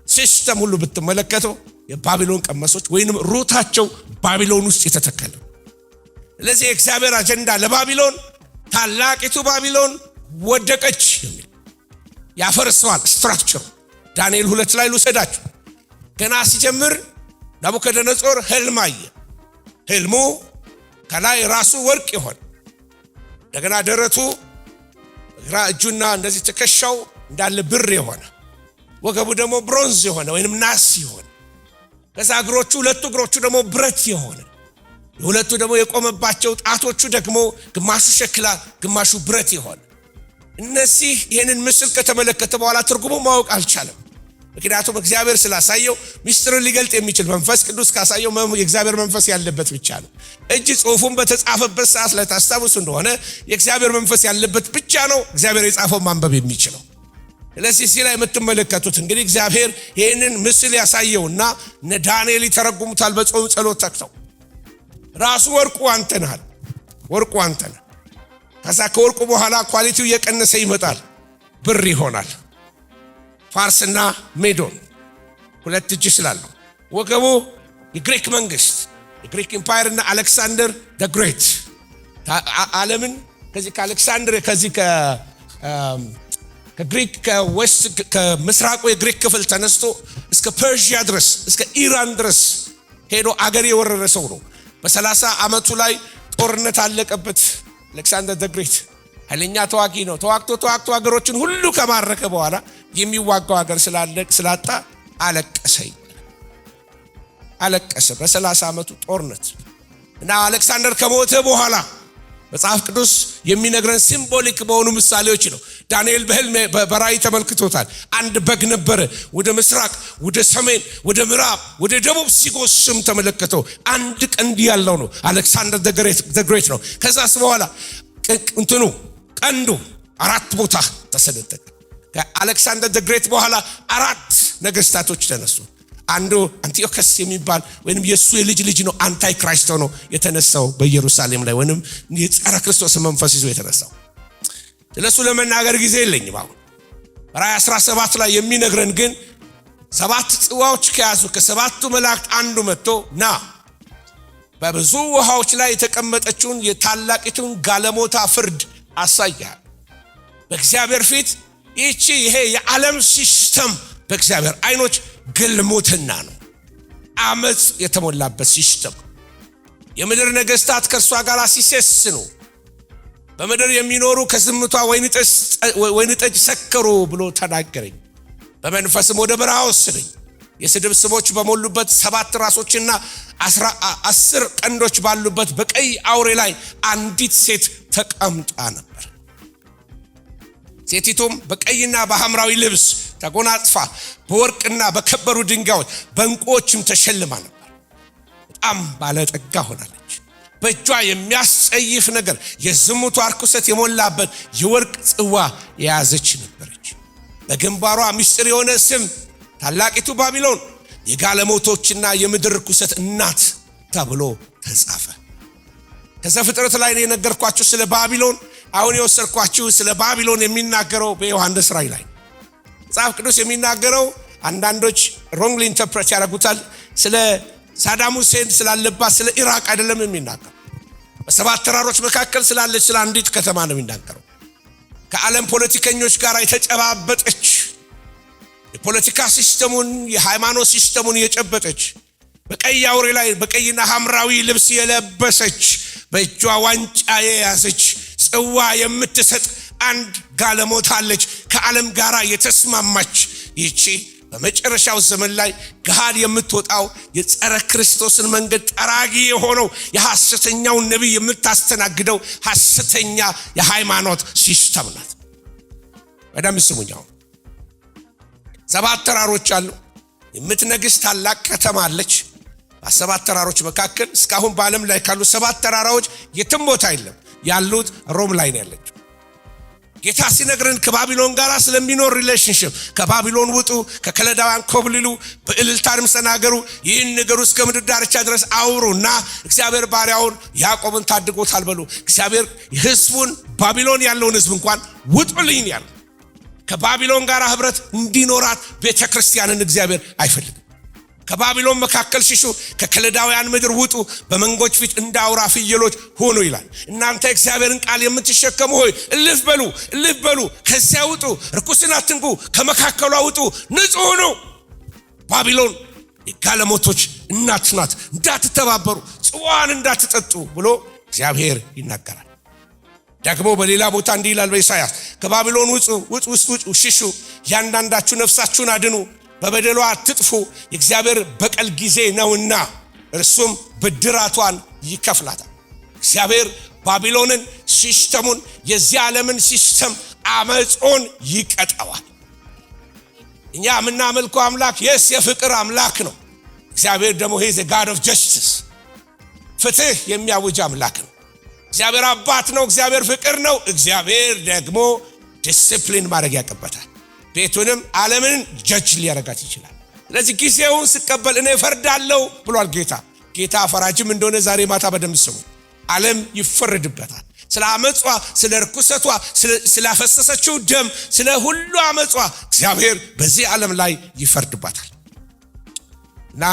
ሲስተም ሁሉ ብትመለከቱ የባቢሎን ቀመሶች ወይም ሩታቸው ባቢሎን ውስጥ የተተከለ። ስለዚህ የእግዚአብሔር አጀንዳ ለባቢሎን ታላቂቱ ባቢሎን ወደቀች የሚል ያፈርሰዋል ስትራክቸሩ። ዳንኤል 2 ላይ ልውሰዳችሁ። ገና ሲጀምር ናቡከደነጾር ህልም አየ። ህልሙ ከላይ ራሱ ወርቅ ይሆን፣ እንደገና ደረቱ ግራ እጁና እንደዚህ ትከሻው እንዳለ ብር የሆነ፣ ወገቡ ደግሞ ብሮንዝ የሆነ ወይንም ናስ የሆነ፣ ከዛ እግሮቹ ሁለቱ እግሮቹ ደግሞ ብረት የሆነ፣ ሁለቱ ደግሞ የቆመባቸው ጣቶቹ ደግሞ ግማሹ ሸክላ ግማሹ ብረት የሆነ። እነዚህ ይህንን ምስል ከተመለከተ በኋላ ትርጉሙ ማወቅ አልቻለም። ምክንያቱም እግዚአብሔር ስላሳየው ሚስጥርን ሊገልጥ የሚችል መንፈስ ቅዱስ ካሳየው የእግዚአብሔር መንፈስ ያለበት ብቻ ነው። እጅ ጽሑፉን በተጻፈበት ሰዓት ላይ ታስታውሱ እንደሆነ የእግዚአብሔር መንፈስ ያለበት ብቻ ነው እግዚአብሔር የጻፈው ማንበብ የሚችለው። ስለዚህ እዚህ ላይ የምትመለከቱት እንግዲህ እግዚአብሔር ይህንን ምስል ያሳየውና እነ ዳንኤል ይተረጉሙታል በጾም ጸሎት ተክተው። ራሱ ወርቁ አንተ ነህ፣ ወርቁ አንተ ነህ። ከዛ ከወርቁ በኋላ ኳሊቲው እየቀነሰ ይመጣል፣ ብር ይሆናል። ፋርስና ሜዶን ሁለት እጅ ስላለው ወገቡ የግሪክ መንግስት የግሪክ ኢምፓየር እና አሌክሳንደር ዘ ግሬት ዓለምን ከዚህ ከአሌክሳንደር ከዚህ ከግሪክ ከዌስት ከምስራቁ የግሪክ ክፍል ተነስቶ እስከ ፐርሺያ ድረስ እስከ ኢራን ድረስ ሄዶ አገር የወረረ ሰው ነው። በ30 ዓመቱ ላይ ጦርነት አለቀበት። አሌክሳንደር ዘ ግሬት ኃይለኛ ተዋጊ ነው። ተዋግቶ ሀገሮችን ሁሉ ከማረከ በኋላ የሚዋጋው ሀገር ስላጣ አለቀሰ በ30 ዓመቱ ጦርነት። እና አሌክሳንደር ከሞተ በኋላ መጽሐፍ ቅዱስ የሚነግረን ሲምቦሊክ በሆኑ ምሳሌዎች ነው። ዳንኤል በህልም በራእይ ተመልክቶታል። አንድ በግ ነበረ፣ ወደ ምስራቅ፣ ወደ ሰሜን፣ ወደ ምዕራብ፣ ወደ ደቡብ ሲጎስም ተመለከተው። አንድ ቀንድ ያለው ነው። አሌክሳንደር ዘ ግሬት ነው። ከዛስ በኋላ ቀንዱ 4 ቦታ ተሰነጠቀ። ከአሌክሳንደር ዘ ግሬት በኋላ 4 ነገስታቶች ተነሱ። አንዱ አንቲዮከስ የሚባል ወይንም የሱ የልጅ ልጅ ነው። አንታይ ክራይስቶ ነው የተነሳው በኢየሩሳሌም ላይ ወይንም የጸረ ክርስቶስ መንፈስ ይዞ የተነሳው። ስለሱ ለመናገር ጊዜ የለኝም። አሁን ራእይ 17 ላይ የሚነግረን ግን 7 ጽዋዎች ከያዙ ከ7ቱ መላእክት አንዱ መጥቶ ና በብዙ ውሃዎች ላይ የተቀመጠችውን የታላቂቱን ጋለሞታ ፍርድ አሳያል። በእግዚአብሔር ፊት ይሄ የዓለም ሲስተም በእግዚአብሔር አይኖች ግልሙትና ነው፣ አመጽ የተሞላበት ሲስተም። የምድር ነገስታት ከእርሷ ጋር ሲሰስኑ በምድር የሚኖሩ ከዝምቷ ወይን ጠጅ ሰከሩ ብሎ ተናገረኝ። በመንፈስም ወደ በረሃ ወሰደኝ። የስድብ ስሞች በሞሉበት 7 ራሶችና 10 ቀንዶች ባሉበት በቀይ አውሬ ላይ አንዲት ሴት ተቀምጣ ነበር። ሴቲቱም በቀይና በሐምራዊ ልብስ ተጎናጽፋ በወርቅና በከበሩ ድንጋዮች በእንቁዎችም ተሸልማ ነበር። በጣም ባለጠጋ ሆናለች። በእጇ የሚያስጸይፍ ነገር የዝሙቷ ርኩሰት የሞላበት የወርቅ ጽዋ የያዘች ነበረች። በግንባሯ ምስጢር የሆነ ስም ታላቂቱ ባቢሎን የጋለሞቶችና የምድር ርኩሰት እናት ተብሎ ተጻፈ። ከዘፍጥረት ላይ ነው የነገርኳችሁ ስለ ባቢሎን። አሁን የወሰድኳችሁ ስለ ባቢሎን የሚናገረው በዮሐንስ ራእይ ላይ መጽሐፍ ቅዱስ የሚናገረው አንዳንዶች ሮንግሊ ኢንተርፕሬት ያደርጉታል። ስለ ሳዳም ሁሴን ስላለባት ስለ ኢራቅ አይደለም የሚናገረው። በ7 ተራሮች መካከል ስላለች ስለ አንዲት ከተማ ነው የሚናገረው። ከዓለም ፖለቲከኞች ጋር የተጨባበጠች የፖለቲካ ሲስተሙን የሃይማኖት ሲስተሙን የጨበጠች በቀይ አውሬ ላይ በቀይና ሐምራዊ ልብስ የለበሰች በእጇ ዋንጫ የያዘች ጽዋ የምትሰጥ አንድ ጋለሞታ አለች፣ ከዓለም ጋር የተስማማች። ይህቺ በመጨረሻው ዘመን ላይ ገሃድ የምትወጣው የጸረ ክርስቶስን መንገድ ጠራጊ የሆነው የሐሰተኛውን ነቢይ የምታስተናግደው ሐሰተኛ የሃይማኖት ሲስተም ናት። በደም ስሙኛው 7 ተራሮች አሉ። የምትነግስ ታላቅ ከተማ አለች። በ7 ተራሮች መካከል እስካሁን በዓለም ላይ ካሉ 7 ተራራዎች የትም ቦታ የለም፣ ያሉት ሮም ላይ ነው ያለችው። ጌታ ሲነግረን ከባቢሎን ጋር ስለሚኖር ሪሌሽንሺፕ ከባቢሎን ውጡ፣ ከከለዳውያን ኮብልሉ፣ በእልልታም ተናገሩ፣ ይህን ነገር እስከ ምድር ዳርቻ ድረስ አውሩና እግዚአብሔር ባሪያውን ያዕቆብን ታድጎታል በሉ። እግዚአብሔር ሕዝቡን ባቢሎን ያለውን ሕዝብ እንኳን ውጡልኝ ያለው ከባቢሎን ጋር ህብረት እንዲኖራት ቤተክርስቲያንን እግዚአብሔር አይፈልግም። ከባቢሎን መካከል ሽሹ፣ ከከለዳውያን ምድር ውጡ፣ በመንጎች ፊት እንዳውራ ፍየሎች ሆኑ ይላል። እናንተ እግዚአብሔርን ቃል የምትሸከሙ ሆይ እልፍ በሉ፣ ከዚያ ውጡ፣ ርኩስን አትንኩ፣ ከመካከሏ ውጡ፣ ንጹህ ሁኑ። ባቢሎን የጋለሞቶች እናት ናት፣ እንዳትተባበሩ፣ ጽዋን እንዳትጠጡ ብሎ እግዚአብሔር ይናገራል። ደግሞ በሌላ ቦታ እንዲህ ይላል በኢሳይያስ ከባቢሎን ውጡ፣ ሽሹ፣ ያንዳንዳችሁ ነፍሳችሁን አድኑ፣ በበደሏ አትጥፉ፣ የእግዚአብሔር በቀል ጊዜ ነውና እርሱም ብድራቷን ይከፍላታል። እግዚአብሔር ባቢሎንን ሲስተሙን የዚህ ዓለምን ሲስተም አመጾን ይቀጣዋል። እኛ የምናመልከው አምላክ የፍቅር አምላክ ነው። እግዚአብሔር ደግሞ he is a God of justice ፍትህ የሚያውጅ አምላክ ነው። እግዚአብሔር አባት ነው። እግዚአብሔር ፍቅር ነው። እግዚአብሔር ደግሞ ዲሲፕሊን ማድረግ ያቀበታል። ቤቱንም ዓለምን ጀጅ ሊያረጋት ይችላል። ስለዚህ ጊዜውን ሲቀበል እኔ ፈርዳለሁ ብሏል ጌታ ፈራጅም እንደሆነ ዛሬ ማታ በደንብ ስሙ። ዓለም ይፈረድበታል። ስለ አመጿ፣ ስለ ርኩሰቷ፣ ስላፈሰሰችው ደም፣ ስለ ሁሉ አመጿ እግዚአብሔር በዚህ ዓለም ላይ ይፈርድባታል። እና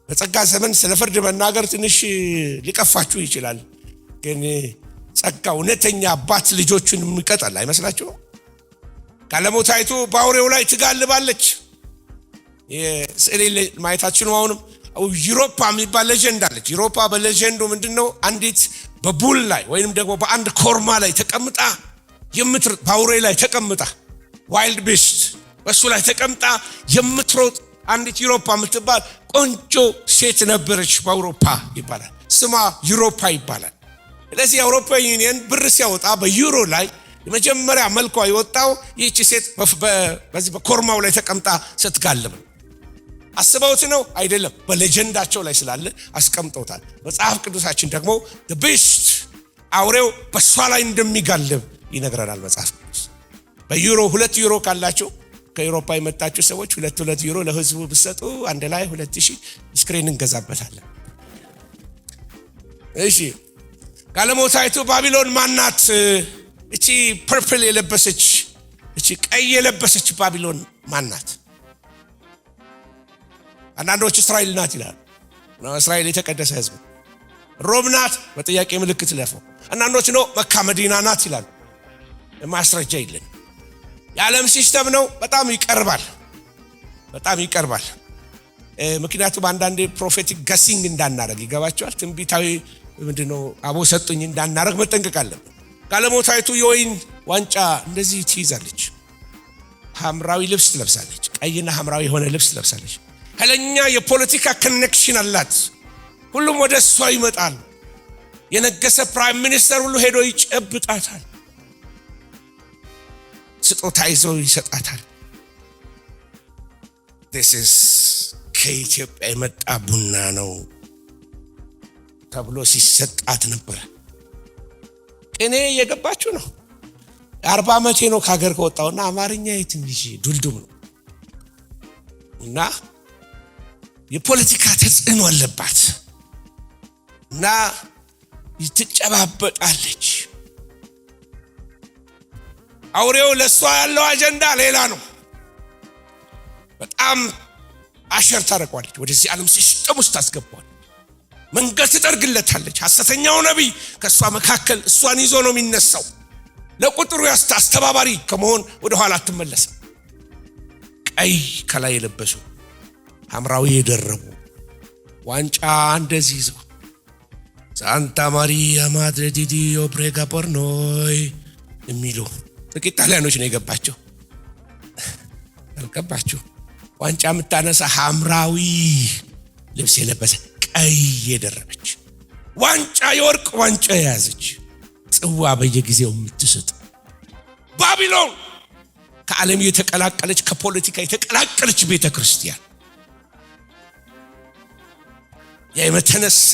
በጸጋ ዘመን ስለ ፍርድ መናገር ትንሽ ሊቀፋችሁ ይችላል። ግን ጸጋ እውነተኛ አባት ልጆቹን የሚቀጣል አይመስላችሁ? ጋለሞታይቱ በአውሬው ላይ ትጋልባለች። የስዕል ማየታችን ነው። አሁንም ዩሮፓ የሚባል ሌጀንድ አለች። ዩሮፓ በሌጀንዱ ምንድነው? አንዲት በቡል ላይ ወይንም ደግሞ በአንድ ኮርማ ላይ ተቀምጣ በአውሬ ላይ ተቀምጣ ዋይልድ ቢስት በሱ ላይ ተቀምጣ የምትሮጥ አንዲት ዩሮፓ የምትባል ቆንጆ ሴት ነበረች። በአውሮፓ ይባላል፣ ስሟ ዩሮፓ ይባላል። ስለዚህ የአውሮፓ ዩኒየን ብር ሲያወጣ በዩሮ ላይ የመጀመሪያ መልኳ የወጣው ይህች ሴት በዚህ በኮርማው ላይ ተቀምጣ ስትጋልብ አስበውት ነው አይደለም፣ በሌጀንዳቸው ላይ ስላለ አስቀምጠውታል። መጽሐፍ ቅዱሳችን ደግሞ the beast አውሬው በሷ ላይ እንደሚጋልብ ይነግረናል መጽሐፍ ቅዱስ። በዩሮ 2 ዩሮ ካላችሁ ከአውሮፓ የመጣችሁ ሰዎች 2 ዩሮ ለህዝቡ ብትሰጡ አንድ ላይ 2000 ስክሪን እንገዛበታለን። እሺ ጋለሞታይቱ ባቢሎን ማናት? እቺ ፐርፕል የለበሰች እቺ ቀይ የለበሰች ባቢሎን ማናት? አንዳንዶች እስራኤል ናት ይላሉ። እስራኤል የተቀደሰ ህዝብ። ሮም ናት በጥያቄ ምልክት ለፈው። አንዳንዶች ነው መካ መዲና ናት ይላሉ። ማስረጃ የለም። የዓለም ሲስተም ነው። በጣም ይቀርባል። ምክንያቱም አንዳንዴ ፕሮፌቲክ ጋሲንግ እንዳናረግ ይገባቸዋል። ትንቢታዊ ምንድነው አቦ ሰጡኝ እንዳናረግ መጠንቀቅ አለብን። ጋለሞታይቱ የወይን ዋንጫ እንደዚህ ትይዛለች። ሐምራዊ ልብስ ትለብሳለች። ቀይና ሐምራዊ የሆነ ልብስ ትለብሳለች። ኃይለኛ የፖለቲካ ኮኔክሽን አላት። ሁሉም ወደ እሷ ይመጣል። የነገሰ ፕራይም ሚኒስተር ሁሉ ሄዶ ይጨብጣታል። ስጦታ ይዞ ይሰጣታል። this is ከኢትዮጵያ የመጣ ቡና ነው ተብሎ ሲሰጣት ነበር። እኔ የገባችሁ ነው። 40 ዓመቴ ነው ከሀገር ከወጣውና አማርኛ ትንሽ ዱልዱም ነው እና የፖለቲካ ተጽዕኖ አለባት እና ትጨባበጣለች። አውሬው ለሷ ያለው አጀንዳ ሌላ ነው። በጣም አሸር ታረቋለች። ወደዚህ ዓለም ሲስተም ውስጥ ታስገባዋለች። መንገድ ትጠርግለታለች። ሐሰተኛው ነብይ ከሷ መካከል እሷን ይዞ ነው የሚነሳው። ለቁጥሩ አስተባባሪ ከመሆን ወደ ኋላ አትመለስም። ቀይ ከላይ የለበሱ ሐምራዊ የደረቡ ዋንጫ እንደዚህ ይዘው ሳንታ ማሪያ ማድሬ ዲ ዲዮ ፕሬጋ ፖርኖይ የሚሉ ጥቂት ጣሊያኖች ነው የገባቸው። አልገባችሁ? ዋንጫ የምታነሳ ሐምራዊ ልብስ የለበሰ ቀይ የደረበች ዋንጫ የወርቅ ዋንጫ የያዘች ጽዋ በየጊዜው የምትሰጥ ባቢሎን ከዓለም የተቀላቀለች ከፖለቲካ የተቀላቀለች ቤተክርስቲያን የመተነሳ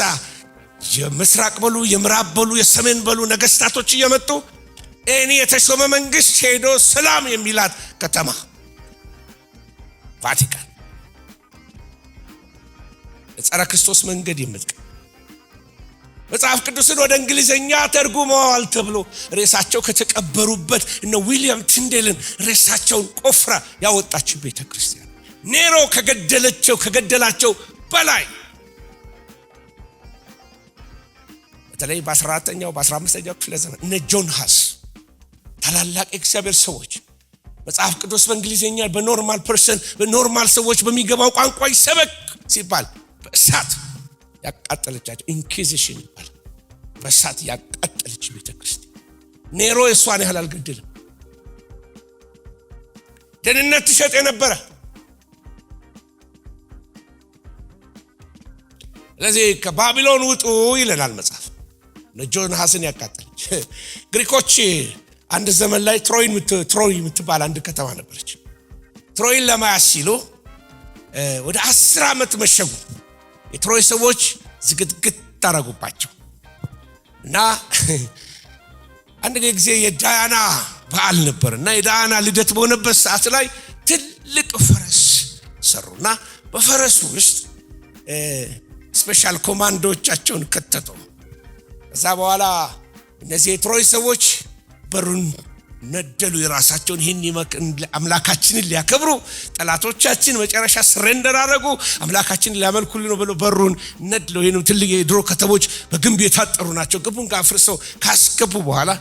የምስራቅ በሉ የምዕራብ በሉ የሰሜን በሉ ነገስታቶች እየመጡ እኔ የተሾመ መንግስት ሄዶ ሰላም የሚላት ከተማ ቫቲካን የጸረ ክርስቶስ መንገድ የምትቀ መጽሐፍ ቅዱስን ወደ እንግሊዘኛ ተርጉመዋል ተብሎ ሬሳቸው ከተቀበሩበት እነ ዊሊያም ቲንዴልን ሬሳቸውን ቆፍራ ያወጣችው ቤተክርስቲያን ኔሮ ከገደላቸው በላይ በተለይ በ14ኛው በ15ኛው ክፍለ ዘመን እነ ጆን ሃስ ታላላቅ እግዚአብሔር ሰዎች መጽሐፍ ቅዱስ በእንግሊዘኛ በኖርማል ሰዎች በሚገባው ቋንቋ ይሰበክ ሲባል በእሳት ያቃጠለቻቸው ኢንኩዊዚሽን ይባላል። በእሳት ያቃጠለች ቤተክርስቲያን ኔሮ እሷን ያህል አልገደለም። ደህንነት ትሸጥ የነበረ ስለዚህ ከባቢሎን ውጡ ይለናል መጽሐፍ። ጆን ሃስን ያቃጠለች ግሪኮች አንድ ዘመን ላይ ትሮይ የምትባል አንድ ከተማ ነበረች። ትሮይን ለማያዝ ሲሉ ወደ 10 ዓመት መሸጉ። የትሮይ ሰዎች ዝግትግት ታረጉባቸው እና አንድ ጊዜ የዳያና በዓል ነበርና የዳያና ልደት በሆነበት ሰዓት ላይ ትልቅ ፈረስ ሰሩና በፈረሱ ውስጥ ስፔሻል ኮማንዶዎቻቸውን ከተቱ። ከዛ በኋላ እነዚህ የትሮይ ሰዎች በሩን ነደሉ። የራሳቸውን ይህን አምላካችንን ሊያከብሩ ጠላቶቻችን መጨረሻ ሰረንደር አደረጉ። አምላካችንን ሊያመልኩልን ነው ብለው በሩን ነድለው ይሄን ትልቅ የድሮ ከተሞች በግንብ የታጠሩ ናቸው። ግንቡን አፍርሰው ካስገቡ በኋላ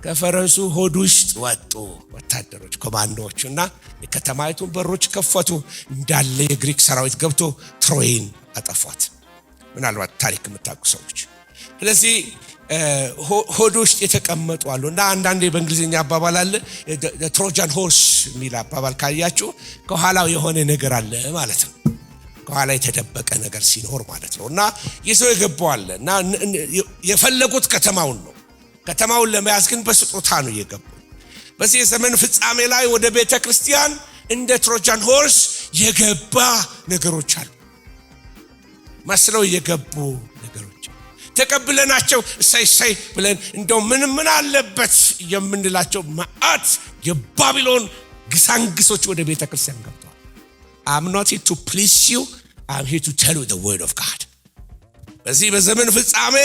ከፈረሱ ሆድ ውስጥ ወጡ ወታደሮች ኮማንዶዎችና የከተማይቱን በሮች ከፈቱ። እንዳለ የግሪክ ሰራዊት ገብቶ ትሮይን አጠፏት። ምናልባት ታሪክ የምታውቁ ሰዎች ስለዚህ ሆድ ውስጥ የተቀመጡ አሉና አንዳንዴ በእንግሊዝኛ አባባል አለ ትሮጃን ሆርስ የሚል አባባል ካያችሁ ከኋላው የሆነ ነገር አለ ማለት ነው። ከኋላ የተደበቀ ነገር ሲኖር ማለት ነውና ይዘው የገባዋል እና የፈለጉት ከተማውን ነው። ከተማውን ለመያዝ ግን በስጦታ ነው የገቡ። በዚህ ዘመን ፍጻሜ ላይ ወደ ቤተ ክርስቲያን እንደ ትሮጃን ሆርስ የገባ ነገሮች አሉ። መስለው የገቡ ነገሮች ተቀብለናቸው እሰይ ብለን እንደው ምን አለበት የምንላቸው ማአት የባቢሎን ግሳንግሶች ወደ ቤተ ክርስቲያን ገብተዋል። I'm not here to please you, I'm here to tell you the word of God። በዚህ በዘመን ፍጻሜ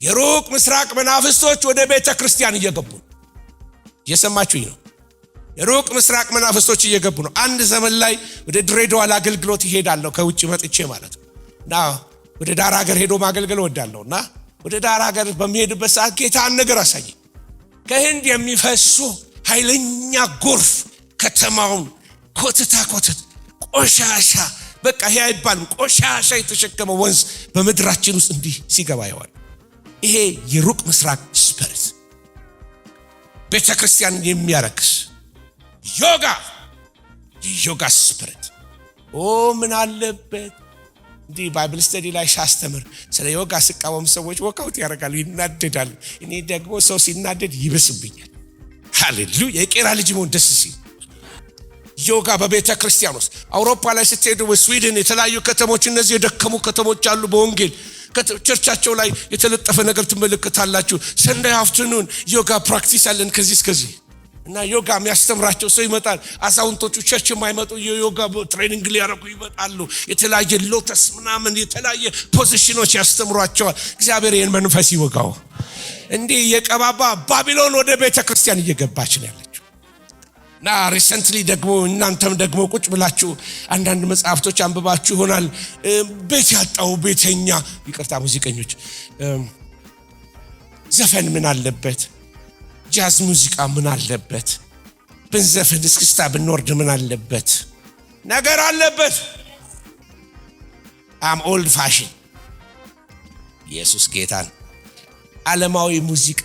የሩቅ ምስራቅ መናፍስቶች ወደ ቤተ ክርስቲያን እየገቡ ነው። እየሰማችሁኝ ነው? የሩቅ ምስራቅ መናፍስቶች እየገቡ ነው። አንድ ዘመን ላይ ወደ ድሬዳዋ ለአገልግሎት ይሄዳለሁ ከውጭ መጥቼ ማለት ነው እና ወደ ዳር ሀገር ሄዶ ማገልገል ወዳለውና ወደ ዳር ሀገር በሚሄድበት ሰዓት ጌታን ነገር አሳየኝ። ከህንድ የሚፈሱ ኃይለኛ ጎርፍ ከተማውን ኮትታ ቆሻሻ በቃ ይሄ አይባልም ቆሻሻ የተሸከመ ወንዝ በመድራችን ውስጥ እንዲህ ሲገባ ያዋል። ይሄ የሩቅ ምስራቅ ስፒሪት ቤተክርስቲያንን የሚያረክስ ዮጋ ስፒሪት ምን አለበት እንዲህ ባይብል ስተዲ ላይ ሻስተምር ስለ ዮጋ ሲቃወም ሰዎች ወካውት ያደርጋሉ፣ ይናደዳሉ። እኔ ደግሞ ሰው ሲናደድ ይብስብኛል። ሃሌሉያ! የቄራ ልጅ መሆን ደስ ሲል ዮጋ በቤተ ክርስቲያን ውስጥ አውሮፓ ላይ ስትሄዱ በስዊድን የተለያዩ ከተሞች እነዚህ የደከሙ ከተሞች አሉ። በወንጌል ቸርቻቸው ላይ የተለጠፈ ነገር ትመለከታላችሁ። ሰንዳይ አፍተርኑን ዮጋ ፕራክቲስ አለን ከዚህ እስከዚህ እና ዮጋ የሚያስተምራቸው ሰው ይመጣል። አዛውንቶቹ ቸርች የማይመጡ የዮጋ ትሬኒንግ ሊያደርጉ ይመጣሉ። የተለያየ ሎተስ ምናምን የተለያየ ፖዚሽኖች ያስተምሯቸዋል። እግዚአብሔር ይህን መንፈስ ይወጋው። እንዲህ የቀባባ ባቢሎን ወደ ቤተ ክርስቲያን እየገባች ነው ያለችው እና ሪሰንትሊ ደግሞ እናንተም ደግሞ ቁጭ ብላችሁ አንዳንድ መጽሐፍቶች አንብባችሁ ይሆናል። ቤት ያጣው ቤተኛ ይቅርታ ሙዚቀኞች ዘፈን ምን አለበት? ጃዝ ሙዚቃ ምን አለበት? ብንዘፍን እስክስታ ብንወርድ ምን አለበት? ነገር አለበት። አም ኦልድ ፋሽን ኢየሱስ ጌታን ዓለማዊ ሙዚቃ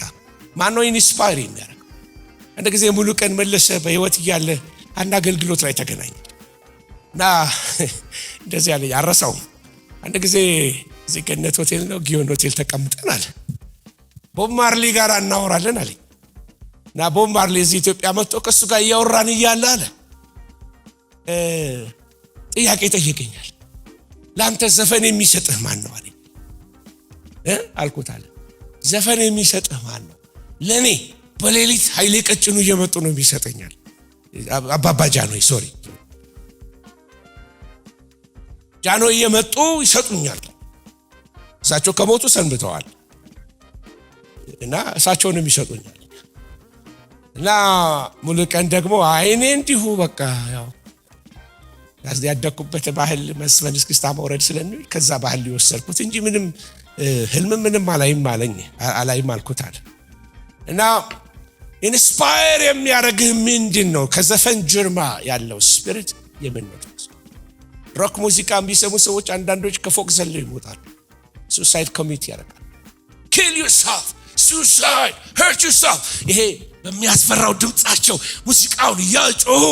ማነው ኢንስፓየር የሚያደርገው? አንድ ጊዜ ሙሉ ቀን መለሰ በህይወት እያለ አንድ አገልግሎት ላይ ተገናኘ እና እንደዚህ ያለ ያረሳው አንድ ጊዜ እዚህ ገነት ሆቴል ነው ጊዮን ሆቴል ተቀምጠናል። ቦብ ማርሊ ጋር እናወራለን አለኝ እና ቦብ ማርሊ እዚህ ኢትዮጵያ መጥቶ ከሱ ጋር ያወራን እያለ አለ ጥያቄ ጠየቀኛል። ላንተ ዘፈን የሚሰጥህ ማን ነው አለኝ። አልኩት አለ ዘፈን የሚሰጥህ ማን ነው? ለኔ በሌሊት ኃይሌ ቀጭኑ እየመጡ ነው የሚሰጠኛል። አባባ ጃኖይ ሶሪ ጃኖይ እየመጡ ይሰጡኛል። እሳቸው ከሞቱ ሰንብተዋል እና እሳቸውን የሚሰጡኛል እና ሙሉ ቀን ደግሞ አይኔ እንዲሁ በቃ ያው ያደኩበት ባህል መስፈን እስክስታ መውረድ ስለነው ከዛ ባህል ሊወሰድኩት እንጂ ምንም ህልም ምንም አላይም አልኩት አለ እና ኢንስፓየር የሚያደርግህ ምንድን ነው? ከዘፈን ጀርማ ያለው ስፒሪት የምንመጣው ሮክ ሙዚቃ የሚሰሙ ሰዎች አንዳንዶች ከፎቅ ዘለው ይሞታሉ። ሱሳይድ ኮሚት ያደርጋል። kill yourself, suicide, hurt yourself። ይሄ በሚያስፈራው ድምጻቸው ሙዚቃውን ያጮሁ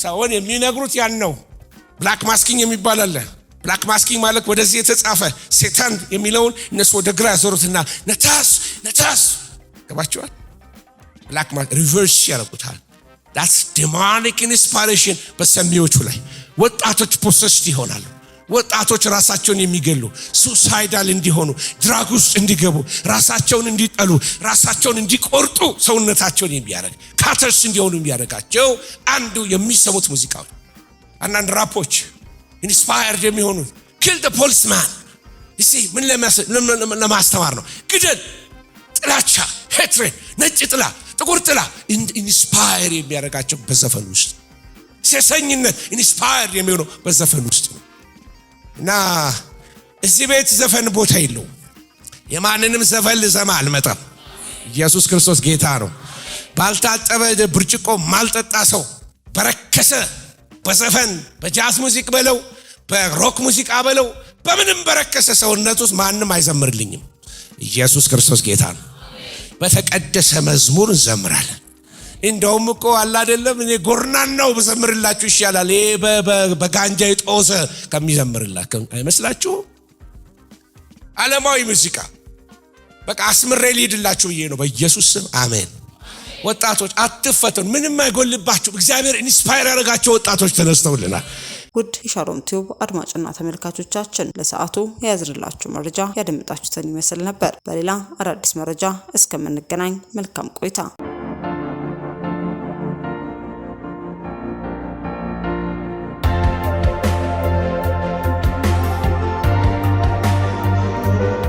ሰውን የሚነግሩት ያን ነው። ብላክ ማስኪንግ የሚባል አለ። ብላክ ማስኪንግ ማለት ወደዚህ የተጻፈ ሰይጣን የሚለውን እነሱ ወደ ግራ ያዞሩትና ነታስ ገባችኋል? ብላክ ሪቨርስ ያደርጉታል። that's demonic inspiration በሰሚዎቹ ላይ ወጣቶች ፖሰስድ ይሆናሉ ወጣቶች ራሳቸውን የሚገሉ ሱሳይዳል እንዲሆኑ ድራግ ውስጥ እንዲገቡ ራሳቸውን እንዲጠሉ ራሳቸውን እንዲቆርጡ ሰውነታቸውን የሚያደርግ ካተርስ እንዲሆኑ የሚያደርጋቸው አንዱ የሚሰሙት ሙዚቃው አንዳንድ ራፖች ኢንስፓየርድ የሚሆኑ kill the policeman ምን ለማስተማር ነው ግደል ጥላቻ hatred ነጭ ጥላ ጥቁር ጥላ ኢንስፓየር የሚያደርጋቸው በዘፈን ውስጥ ሴሰኝነት ኢንስፓየር የሚሆነው በዘፈን ውስጥ ነው እና እዚህ ቤት ዘፈን ቦታ የለው የማንንም ዘፈን ልሰማ አልመጣም ኢየሱስ ክርስቶስ ጌታ ነው ባልታጠበ ብርጭቆ ማልጠጣ ሰው በረከሰ በዘፈን በጃዝ ሙዚቃ በለው በሮክ ሙዚቃ በለው በምንም በረከሰ ሰውነት ውስጥ ማንንም አይዘምርልኝም ኢየሱስ ክርስቶስ ጌታ ነው በተቀደሰ መዝሙር እንዘምራለን እንደውም እኮ አላ አይደለም እኔ ጎርናናው በዘምርላችሁ ይሻላል በጋንጃ ይጦዘ ከሚዘምርላችሁ አይመስላችሁ ዓለማዊ ሙዚቃ በቃ አስምሬ ሊድላችሁ ብዬ ነው በኢየሱስ ስም አሜን ወጣቶች አትፈተኑ ምንም አይጎልባችሁ እግዚአብሔር ኢንስፓየር ያደርጋቸው ወጣቶች ተነስተውልናል ውድ የሻሎም ቲዩብ አድማጭና ተመልካቾቻችን ለሰዓቱ ያዝርላችሁ መረጃ ያደምጣችሁትን ይመስል ነበር በሌላ አዳዲስ መረጃ እስከምንገናኝ መልካም ቆይታ